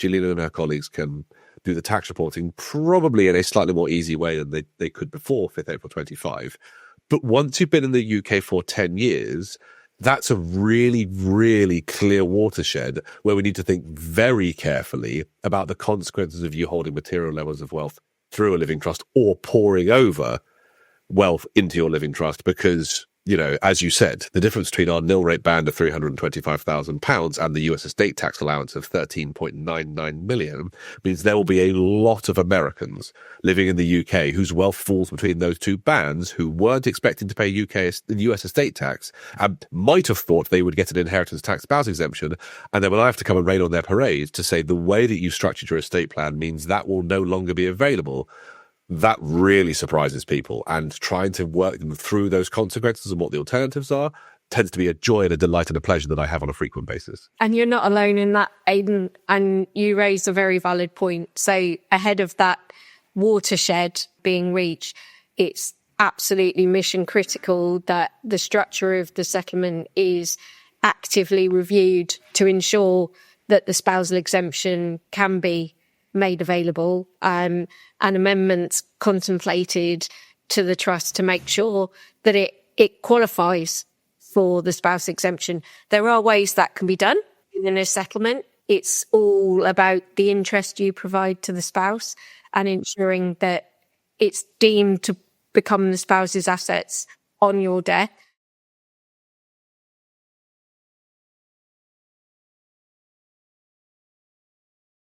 Gillian and her colleagues can do the tax reporting probably in a slightly more easy way than they could before 5th April 25. But once you've been in the UK for 10 years, that's a really, really clear watershed where we need to think very carefully about the consequences of you holding material levels of wealth through a living trust or pouring over wealth into your living trust, because, you know, as you said, the difference between our nil rate band of £325,000 and the US estate tax allowance of 13.99 million means there will be a lot of Americans living in the UK whose wealth falls between those two bands, who weren't expecting to pay US estate tax and might have thought they would get an inheritance tax spouse exemption. And then when I have to come and rain on their parade to say the way that you've structured your estate plan means that will no longer be available, that really surprises people, and trying to work them through those consequences and what the alternatives are tends to be a joy and a delight and a pleasure that I have on a frequent basis. And you're not alone in that, Aidan, and you raised a very valid point. So ahead of that watershed being reached, it's absolutely mission critical that the structure of the settlement is actively reviewed to ensure that the spousal exemption can be made available, and amendments contemplated to the trust to make sure that it qualifies for the spouse exemption. There are ways that can be done in a settlement. It's all about the interest you provide to the spouse and ensuring that it's deemed to become the spouse's assets on your death.